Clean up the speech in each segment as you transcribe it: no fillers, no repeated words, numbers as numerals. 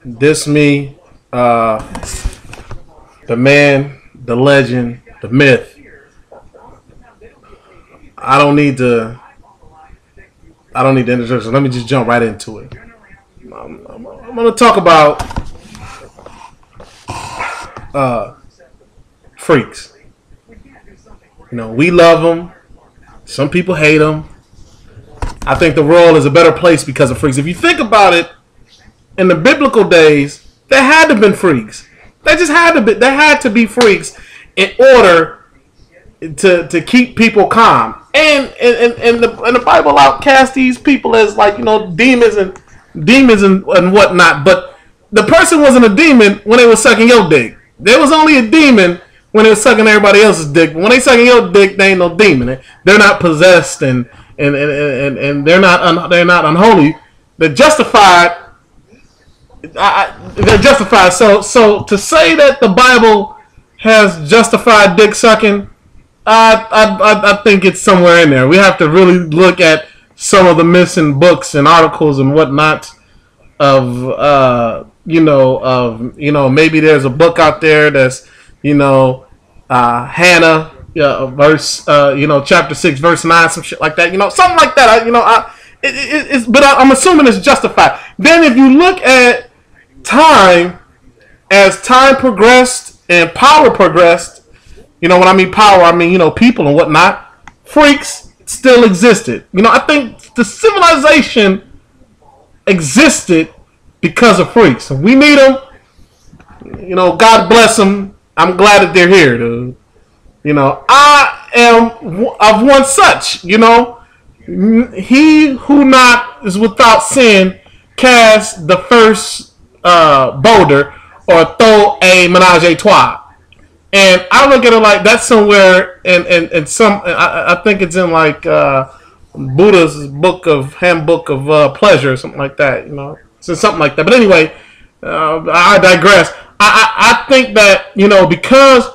This me, the man, the legend, the myth. I don't need to. I don't need the introduction. Let me just jump right into it. I'm going to talk about freaks. You know, we love them. Some people hate them. I think the world is a better place because of freaks. If you think about it, in the biblical days, there had to have been freaks. They just had to be. There had to be freaks in order to keep people calm. And the Bible outcasts these people as like demons and whatnot. But the person wasn't a demon when they were sucking your dick. There was only a demon when they were sucking everybody else's dick. But when they sucking your dick, they ain't no demon. They're not possessed and they're not unholy. They're justified. They're justified. So to say that the Bible has justified dick sucking, I think it's somewhere in there. We have to really look at some of the missing books and articles and whatnot of maybe there's a book out there that's Hannah verse chapter 6 verse 9, some shit like that, something like that. But I'm assuming it's justified. Then if you look at time, as time progressed and power progressed, when I mean power, I mean, people and whatnot, freaks still existed. I think the civilization existed because of freaks. We need them. God bless them. I'm glad that they're here, dude. I am of one such, He who not is without sin cast the first boulder or throw a menage a trois. And I look at it like that's somewhere in some. I think it's in like Buddha's handbook of pleasure or something like that. So something like that. But anyway, I digress. I think that because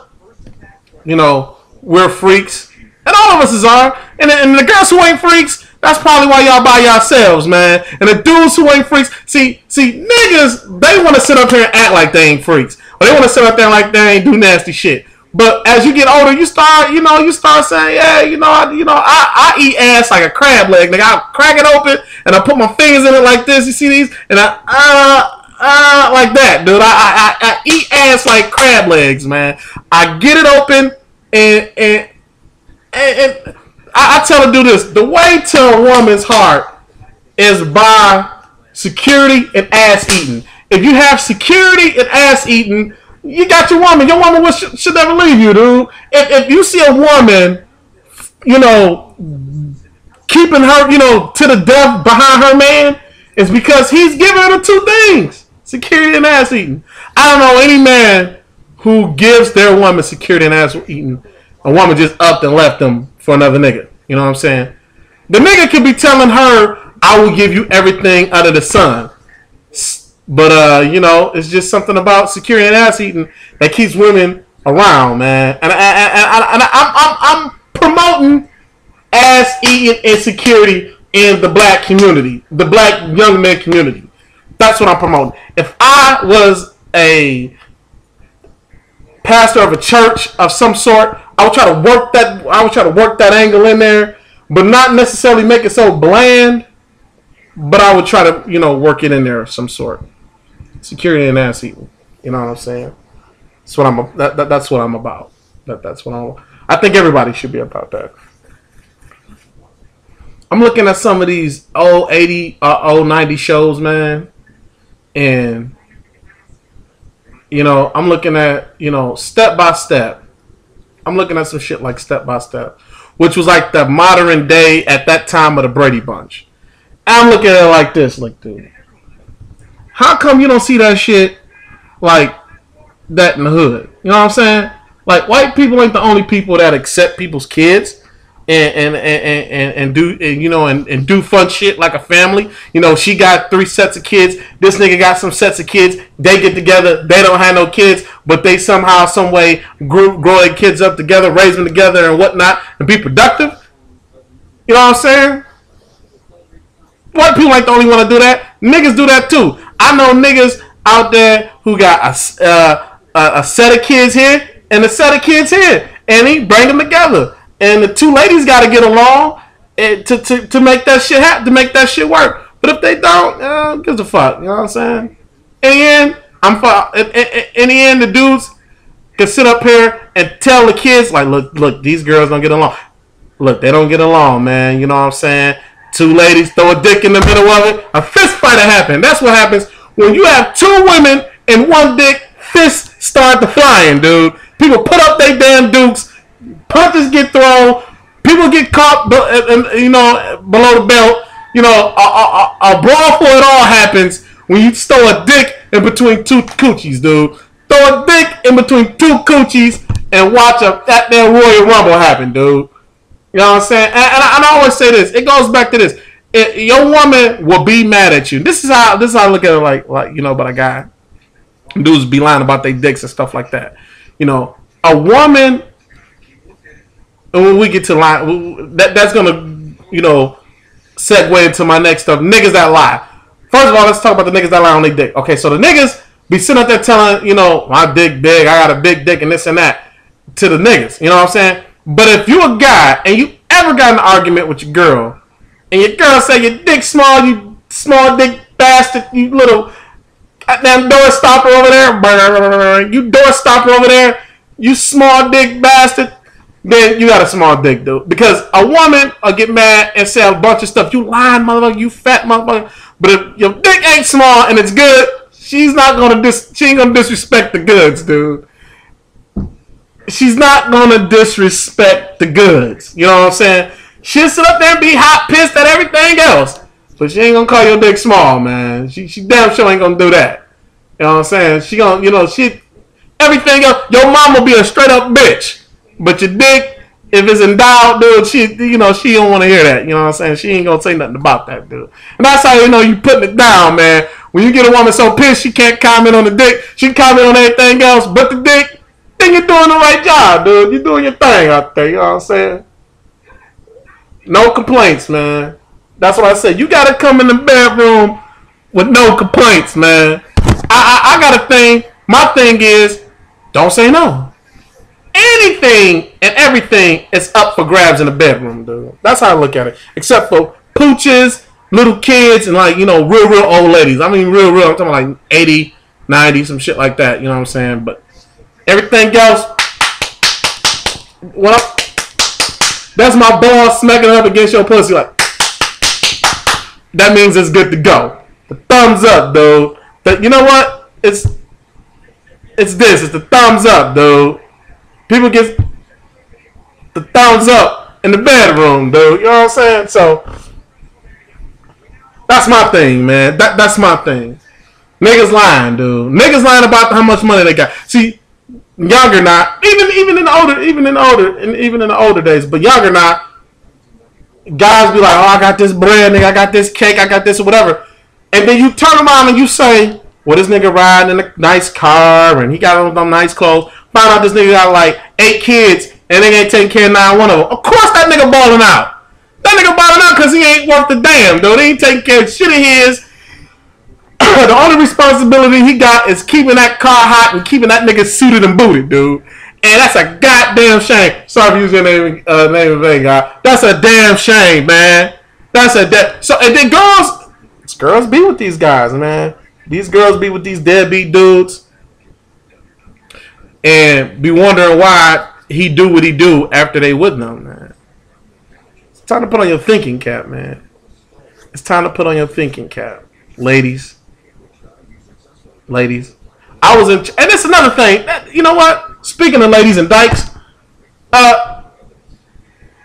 we're freaks, and all of us are, and the girls who ain't freaks, that's probably why y'all by yourselves, man. And the dudes who ain't freaks, see, niggas, they want to sit up here and act like they ain't freaks. Or they want to sit up there like they ain't do nasty shit. But as you get older, you start saying, yeah, I eat ass like a crab leg. Like I crack it open and I put my fingers in it like this. You see these? And I like that, dude. I eat ass like crab legs, man. I get it open and I tell her to do this. The way to a woman's heart is by security and ass eating. If you have security and ass eating, you got your woman. Your woman should never leave you, dude. If you see a woman, keeping her, to the death behind her man, it's because he's giving her the two things: security and ass eating. I don't know any man who gives their woman security and ass eating. A woman just upped and left them for another nigga. You know what I'm saying? The nigga could be telling her, "I will give you everything under the sun." But it's just something about security and ass eating that keeps women around, man. And I'm promoting ass eating and security in the black community, the black young men community. That's what I'm promoting. If I was a pastor of a church of some sort, I would try to work that. I would try to work that angle in there, but not necessarily make it so bland. But I would try to, work it in there of some sort. Security and ass eating. You know what I'm saying? That's what I'm. That's what I'm about. That's what I'm. I think everybody should be about that. I'm looking at some of these old 80, old 90 shows, man, and I'm looking at Step by Step. I'm looking at some shit like Step by Step, which was like the modern day at that time of the Brady Bunch. I'm looking at it like this, like, dude, how come you don't see that shit like that in the hood? You know what I'm saying? Like, white people ain't the only people that accept people's kids and do fun shit like a family. She got 3 sets of kids. This nigga got some sets of kids. They get together. They don't have no kids, but they somehow, some way grow their kids up together, raise them together and whatnot, and be productive. You know what I'm saying? White people ain't the only one to do that. Niggas do that too. I know niggas out there who got a set of kids here and a set of kids here, and he bring them together, and the two ladies got to get along to make that shit happen, to make that shit work. But if they don't, who gives a fuck? You know what I'm saying? In the end, in the end, the dudes can sit up here and tell the kids, like, look, these girls don't get along. Look, they don't get along, man. You know what I'm saying? Two ladies throw a dick in the middle of it. A fist fight happen. That's what happens when you have two women and one dick. Fists start to flying, dude. People put up their damn dukes. Punches get thrown. People get caught, you know, below the belt. You know, a brawl for it all happens when you throw a dick in between two coochies, dude. Throw a dick in between two coochies and watch that damn Royal Rumble happen, dude. You know what I'm saying? And I always say this. It goes back to this. Your woman will be mad at you. This is how I look at it. Like you know, about a guy. Dudes be lying about their dicks and stuff like that. You know, a woman. And when we get to lie, that's gonna, you know, segue into my next stuff. Niggas that lie. First of all, let's talk about the niggas that lie on their dick. Okay, so the niggas be sitting up there telling, you know, my dick big, I got a big dick and this and that to the niggas. You know what I'm saying? But if you a guy and you ever got in an argument with your girl and your girl say your dick small, you small dick bastard, you little goddamn door stopper over there, you door stopper over there, you small dick bastard, then you got a small dick, dude. Because a woman will get mad and say a bunch of stuff. You lying, motherfucker, you fat motherfucker. But if your dick ain't small and it's good, she ain't gonna disrespect the goods, dude. She's not gonna disrespect the goods. You know what I'm saying? She'll sit up there and be hot pissed at everything else. But she ain't gonna call your dick small, man. She damn sure ain't gonna do that. You know what I'm saying? She gonna, you know, everything else, your mom will be a straight up bitch. But your dick, if it's endowed, dude, she don't want to hear that. You know what I'm saying? She ain't gonna say nothing about that, dude. And that's how you know you putting it down, man. When you get a woman so pissed she can't comment on the dick, she can comment on everything else but the dick. Then you're doing the right job, dude. You're doing your thing out there. You know what I'm saying? No complaints, man. That's what I said. You gotta come in the bedroom with no complaints, man. I got a thing. My thing is, don't say no. Anything and everything is up for grabs in the bedroom, dude. That's how I look at it. Except for pooches, little kids, and like, you know, real old ladies. I mean, real. I'm talking like 80, 90, some shit like that. You know what I'm saying? But everything else, what up? That's my balls smacking up against your pussy. Like, that means it's good to go. The thumbs up, dude. You know what? It's this. It's the thumbs up, dude. People get the thumbs up in the bedroom, dude. You know what I'm saying? So that's my thing, man. That's my thing. Niggas lying, dude. Niggas lying about how much money they got. See, younger not. Even in the older days, but younger not. Guys be like, oh, I got this bread, nigga. I got this cake. I got this or whatever. And then you turn around and you say, well, this nigga riding in a nice car and he got on them nice clothes. Find out this nigga got like 8 kids and they ain't taking care of 9 one of them. Of course that nigga balling out. That nigga balling out because he ain't worth the damn, dude. He ain't taking care of shit of his. The only responsibility he got is keeping that car hot and keeping that nigga suited and booted, dude. And that's a goddamn shame. Sorry for using your name of a guy. That's a damn shame, man. That's a so and then girls be with these guys, man. These girls be with these deadbeat dudes. And be wondering why he do what he do after they with them, man. It's time to put on your thinking cap, man. It's time to put on your thinking cap. Ladies. I was in... And it's another thing. You know what? Speaking of ladies and dykes.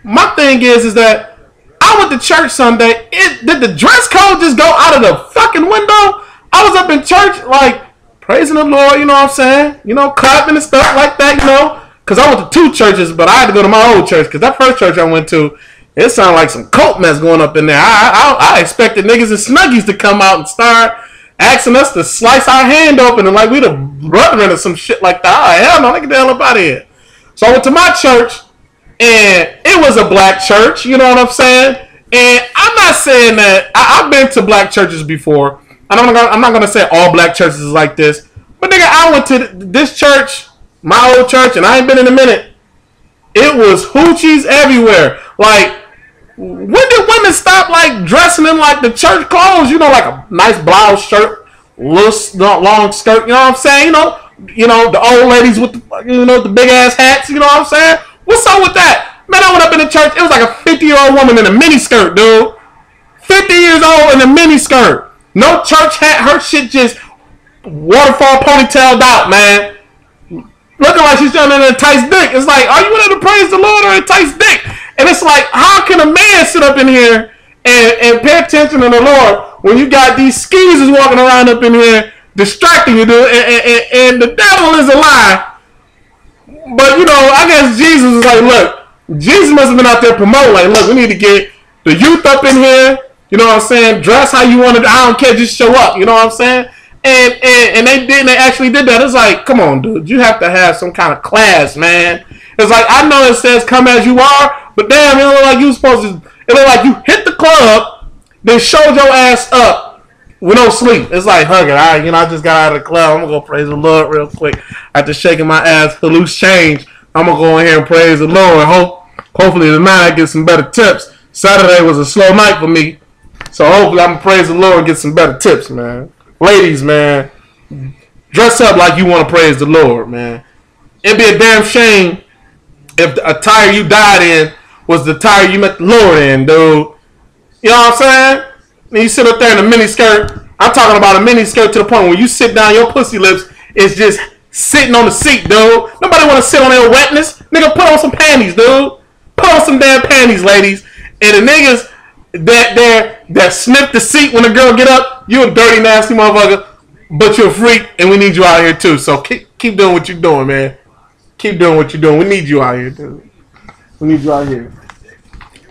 My thing is that I went to church Sunday. Did the dress code just go out of the fucking window? I was up in church like... praising the Lord, you know what I'm saying? You know, clapping and stuff like that, you know? Because I went to 2 churches, but I had to go to my old church. Because that first church I went to, it sounded like some cult mess going up in there. I expected niggas and snuggies to come out and start asking us to slice our hand open and like we the brethren or some shit like that. Oh, hell no, get the hell up out of here. So I went to my church, and it was a black church, you know what I'm saying? And I'm not saying that, I've been to black churches before, I'm not gonna say all black churches is like this, but nigga, I went to this church, my old church, and I ain't been in a minute. It was hoochies everywhere. Like, when did women stop like dressing in like the church clothes? You know, like a nice blouse shirt, long skirt. You know what I'm saying? You know the old ladies with the big ass hats. You know what I'm saying? What's up with that? Man, I went up in the church. It was like a 50-year-old woman in a mini skirt, dude. 50 years old in a mini skirt. No church hat. Her shit just waterfall ponytailed out, man. Looking like she's trying to entice dick. It's like, are you ready to praise the Lord or entice dick? And it's like, how can a man sit up in here and pay attention to the Lord when you got these skeezers walking around up in here distracting you, dude? And the devil is a lie. But, I guess Jesus is like, look, Jesus must have been out there promoting, like, look, we need to get the youth up in here. You know what I'm saying? Dress how you want to. I don't care. Just show up. You know what I'm saying? And they did. They actually did that. It's like, come on, dude. You have to have some kind of class, man. It's like, I know it says come as you are, but damn, it look like you supposed to. It look like you hit the club, then showed your ass up with no sleep. It's like, hug it. I just got out of the club. I'm gonna go praise the Lord real quick. After shaking my ass for loose change, I'm gonna go in here and praise the Lord. Hopefully tonight I get some better tips. Saturday was a slow night for me, so hopefully I'm gonna praise the Lord and get some better tips, man. Ladies, man, dress up like you want to praise the Lord, man. It'd be a damn shame if the attire you died in was the attire you met the Lord in, dude. You know what I'm saying? And you sit up there in a mini skirt. I'm talking about a mini skirt to the point where you sit down, your pussy lips is just sitting on the seat, dude. Nobody want to sit on their wetness. Nigga, put on some panties, dude. Put on some damn panties, ladies. And the niggas that sniff the seat when the girl get up, you a dirty, nasty motherfucker, but you're a freak, and we need you out here too. So keep doing what you're doing, man. Keep doing what you're doing. We need you out here, dude. We need you out here.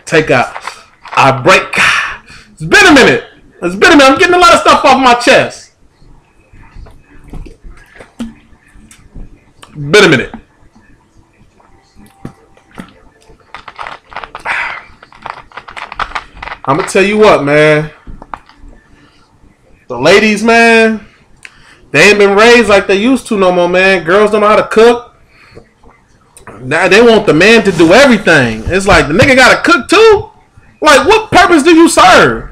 Take a break. It's been a minute. I'm getting a lot of stuff off my chest. Been a minute. I'm gonna tell you what, man. The ladies, man, they ain't been raised like they used to no more, man. Girls don't know how to cook. Now they want the man to do everything. It's like, the nigga gotta cook too? Like, what purpose do you serve?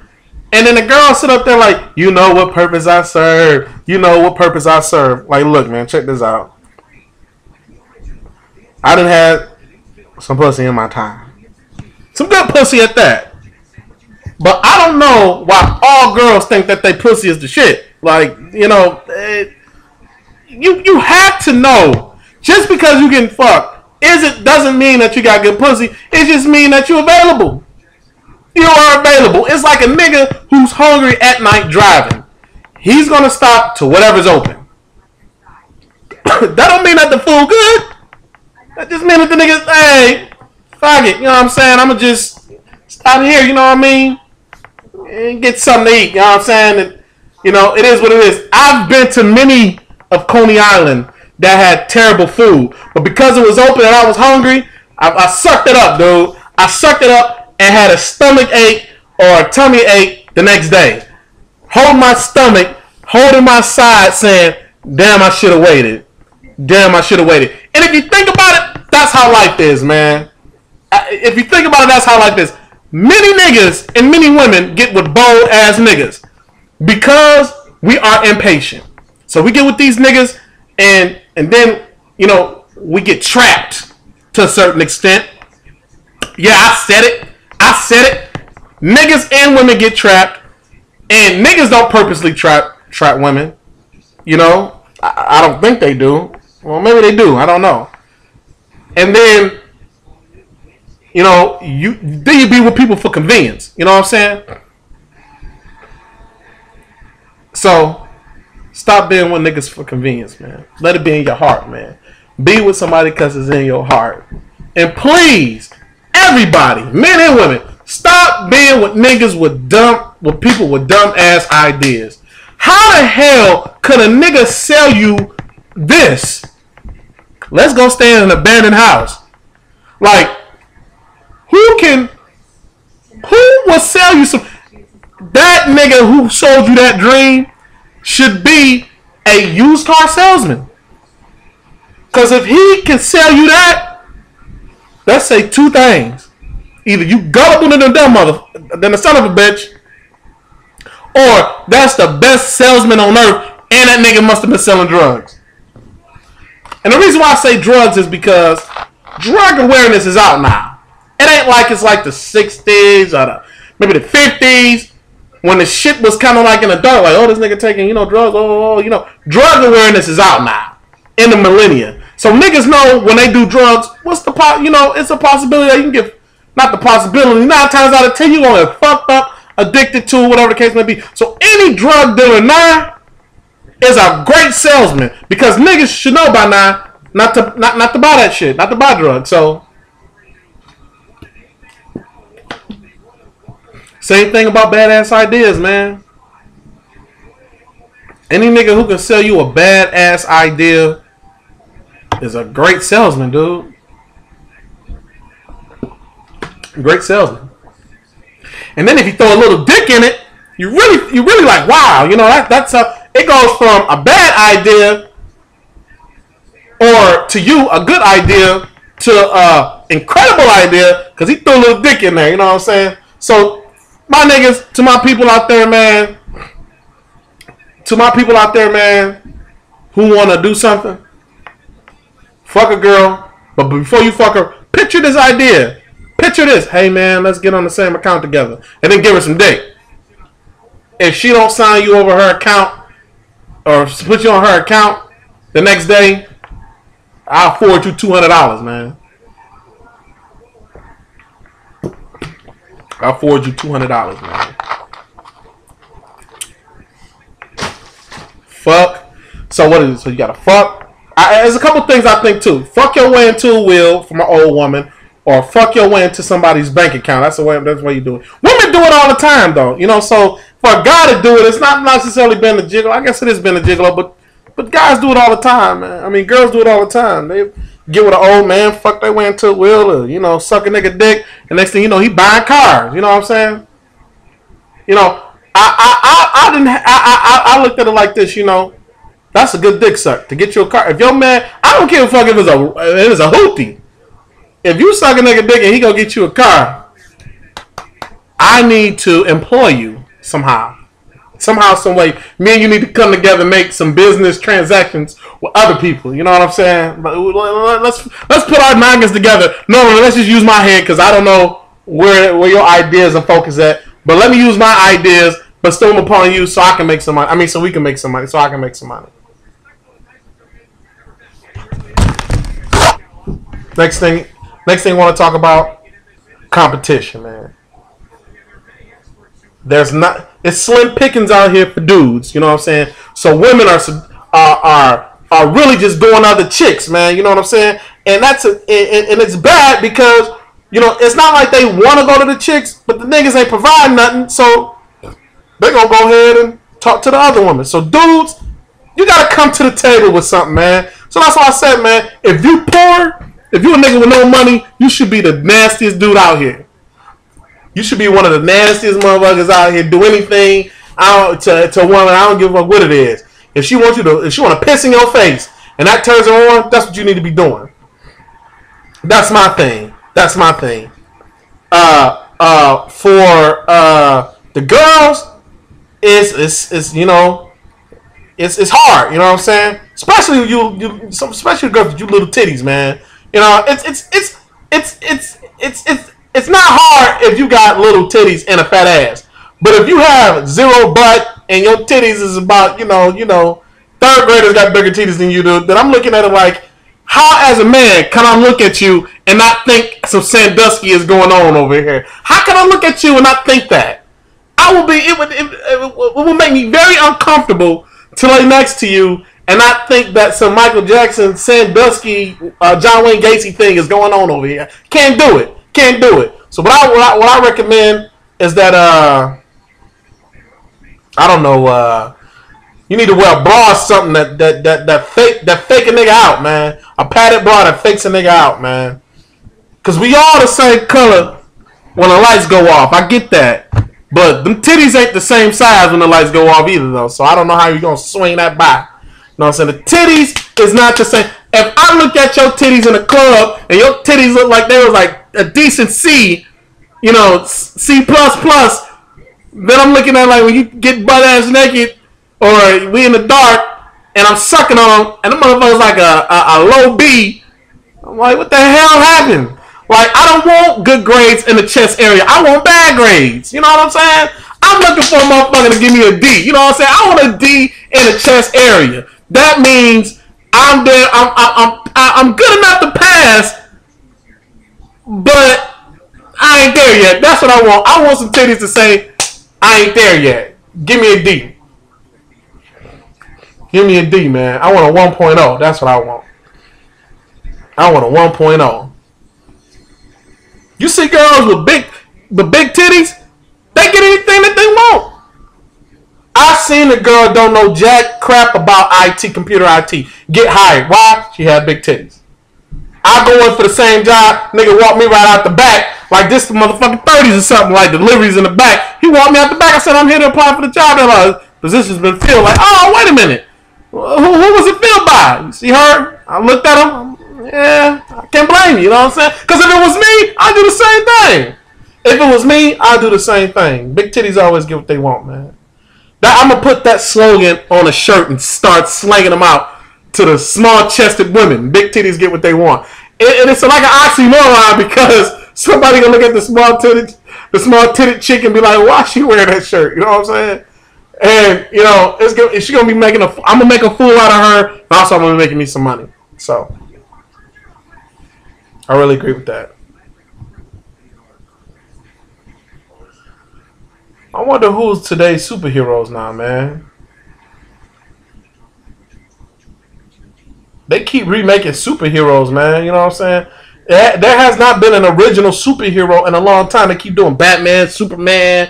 And then the girl sit up there like, you know what purpose I serve. You know what purpose I serve. Like, look, man, check this out. I done had some pussy in my time. Some good pussy at that. But I don't know why all girls think that they pussy is the shit. Like, you have to know. Just because you getting fucked doesn't mean that you got good pussy. It just mean that you're available. You are available. It's like a nigga who's hungry at night driving. He's gonna stop to whatever's open. That don't mean that the food good. That just mean that the nigga, hey, fuck it. You know what I'm saying? I'ma just stop here. You know what I mean? And get something to eat, you know what I'm saying? And, it is what it is. I've been to many of Coney Island that had terrible food, but because it was open and I was hungry, I sucked it up, dude. I sucked it up and had a stomach ache or a tummy ache the next day. Holding my stomach, holding my side, saying, damn, I should have waited. Damn, I should have waited. And if you think about it, that's how life is, man. If you think about it, that's how life is. Many niggas and many women get with bold ass niggas because we are impatient. So we get with these niggas and then, we get trapped to a certain extent. Yeah, I said it. Niggas and women get trapped, and niggas don't purposely trap women. I don't think they do. Well, maybe they do. I don't know. And then you be with people for convenience. You know what I'm saying? So, stop being with niggas for convenience, man. Let it be in your heart, man. Be with somebody because it's in your heart. And please, everybody, men and women, stop being with niggas with people with dumb ass ideas. How the hell could a nigga sell you this? Let's go stay in an abandoned house. Like, who will sell you some? That nigga who sold you that dream should be a used car salesman. Because if he can sell you that, let's say two things. Either you gullible than the son of a bitch, or that's the best salesman on earth, and that nigga must have been selling drugs. And the reason why I say drugs is because drug awareness is out now. It ain't like it's like the 60s or maybe the 50s when the shit was kind of like in the dark, like, oh, this nigga taking, drugs, drug awareness is out now in the millennia. So niggas know when they do drugs, what's the it's a possibility that you can get, not the possibility, 9 times out of 10 you gonna get fucked up, addicted to, whatever the case may be. So any drug dealer now is a great salesman because niggas should know by now not to buy that shit, not to buy drugs. So same thing about badass ideas, man. Any nigga who can sell you a badass idea is a great salesman, dude. Great salesman. And then if you throw a little dick in it, you really like, wow, that's it goes from a bad idea or to you a good idea to a incredible idea because he threw a little dick in there, you know what I'm saying? So my niggas, to my people out there, man, who want to do something, fuck a girl, but before you fuck her, picture this idea. Picture this. Hey, man, let's get on the same account together. And then give her some dick. If she don't sign you over her account or put you on her account the next day, I'll forward you $200, man. I'll forward you $200, man. Fuck. So what is it? So you gotta fuck. There's a couple things I think too. Fuck your way into a will from an old woman, or fuck your way into somebody's bank account. That's the way you do it. Women do it all the time, though. So for a guy to do it, it's not necessarily been a gigolo. I guess it has been a gigolo, but guys do it all the time, man. I mean, girls do it all the time. They get with an old man, fuck their way into a will, or suck a nigga dick, and next thing you know, he buying cars. You know what I'm saying? I looked at it like this. That's a good dick suck to get you a car. If your man, I don't care if fuck if it's a hootie. If you suck a nigga dick and he gonna get you a car, I need to employ you somehow. Somehow, some way. Me and you need to come together and make some business transactions with other people. You know what I'm saying? But let's put our noggins together. No, let's just use my head because I don't know where your ideas and focus at. But let me use my ideas, bestow them upon you so I can make some money. I mean, so we can make some money. So I can make some money. Next thing I want to talk about, competition, man. It's slim pickings out here for dudes. You know what I'm saying? So women are really just going other chicks, man. You know what I'm saying? And and it's bad because it's not like they want to go to the chicks, but the niggas ain't providing nothing, so they gonna go ahead and talk to the other woman. So dudes, you gotta come to the table with something, man. So that's why I said, man, if you poor. If you a nigga with no money, you should be the nastiest dude out here. You should be one of the nastiest motherfuckers out here. Do anything to a woman. I don't give a fuck what it is. If she want to piss in your face and that turns her on, that's what you need to be doing. That's my thing. For the girls, it's hard. You know what I'm saying? Especially especially girls with you little titties, man. It's not hard if you got little titties and a fat ass. But if you have zero butt and your titties is about, third graders got bigger titties than you do, then I'm looking at it like, how as a man can I look at you and not think some Sandusky is going on over here? How can I look at you and not think that? It would make me very uncomfortable to lay next to you and not think that some Michael Jackson, Sandusky, John Wayne Gacy thing is going on over here. Can't do it. So what I recommend is that I don't know. You need to wear a bra or something that fake a nigga out, man. A padded bra that fakes a nigga out, man. Cause we all the same color when the lights go off. I get that. But them titties ain't the same size when the lights go off either, though. So I don't know how you're going to swing that by. You know what I'm saying? The titties is not the same. If I look at your titties in a club and your titties look like they was like a decent C, you know, C++, then I'm looking at like when you get butt ass naked or we in the dark and I'm sucking on them and the motherfucker's like a low B. I'm like, what the hell happened? Like, I don't want good grades in the chest area. I want bad grades. You know what I'm saying? I'm looking for a motherfucker to give me a D. You know what I'm saying? I want a D in the chest area. That means I'm there. I'm good enough to pass, but I ain't there yet. That's what I want. I want some titties to say, I ain't there yet. Give me a D. Give me a D, man. I want a 1.0. That's what I want. I want a 1.0. You see girls with big titties, they get anything that they want. I seen a girl don't know jack crap about IT, computer IT, get hired. Why? She had big titties. I go in for the same job, nigga walk me right out the back, like this the motherfucking 30s or something, like deliveries in the back. He walked me out the back. I said, I'm here to apply for the job. And like, position's been filled. Like, oh, wait a minute. Who was it filled by? You see her? I looked at him. Yeah, I can't blame you, you know what I'm saying? Because if it was me, I'd do the same thing. If it was me, I'd do the same thing. Big titties always get what they want, man. I'm going to put that slogan on a shirt and start slanging them out to the small-chested women. Big titties get what they want. And it's like an oxymoron because somebody going to look at the small-titted chick and be like, why is she wearing that shirt? You know what I'm saying? And, you know, she's going to be making I'm going to make a fool out of her, and also I'm going to be making me some money. So I really agree with that. I wonder who's today's superheroes now, man. They keep remaking superheroes, man. You know what I'm saying? There has not been an original superhero in a long time. They keep doing Batman, Superman,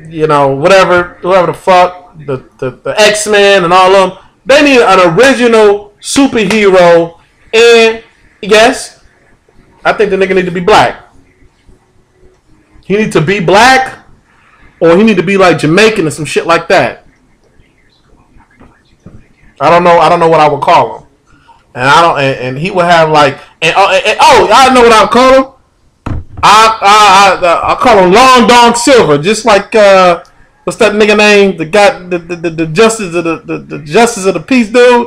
you know, whatever the fuck, the X-Men and all of them. They need an original superhero, and yes, I think the nigga need to be black. He need to be black, or he need to be like Jamaican or some shit like that. I don't know what I would call him, and he would have like, I know what I would call him. I call him Long Dong Silver, just like what's that nigga name? The guy, the justice of the justice of the peace dude,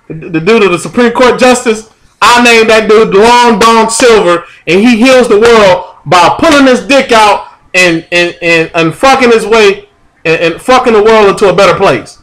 the dude of the Supreme Court justice. I named that dude Long Dong Silver, and he heals the world by pulling his dick out and fucking his way and fucking the world into a better place.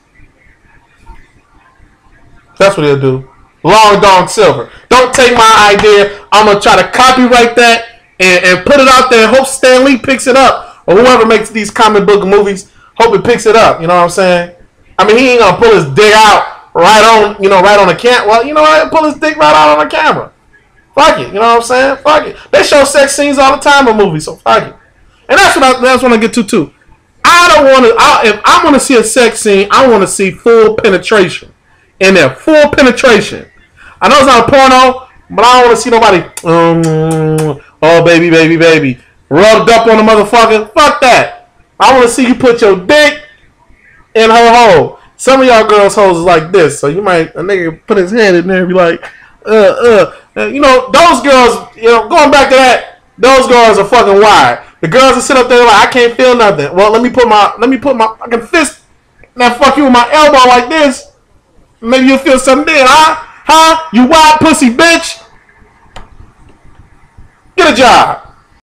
That's what he'll do. Long Dong Silver. Don't take my idea. I'm gonna try to copyright that and put it out there. Hope Stan Lee picks it up, or whoever makes these comic book movies. Hope it picks it up. You know what I'm saying? I mean, he ain't gonna pull his dick out right on the camera. Well, you know what? Pull his dick right out on the camera. Fuck it. You know what I'm saying? Fuck it. They show sex scenes all the time in movies, so fuck it. And that's what I get to too. I don't want to. If I want to see a sex scene, I want to see full penetration in there. Full penetration. I know it's not a porno, but I don't want to see nobody. Oh baby, rubbed up on the motherfucker. Fuck that. I want to see you put your dick in her hole. Some of y'all girls' holes is like this, so you might a nigga put his hand in there and be like, you know, those girls, you know, going back to that, those girls are fucking wide. The girls that sit up there like, I can't feel nothing. Well, let me put my fucking fist and I fuck you with my elbow like this. Maybe you'll feel something there, huh? You wide pussy bitch. Get a job.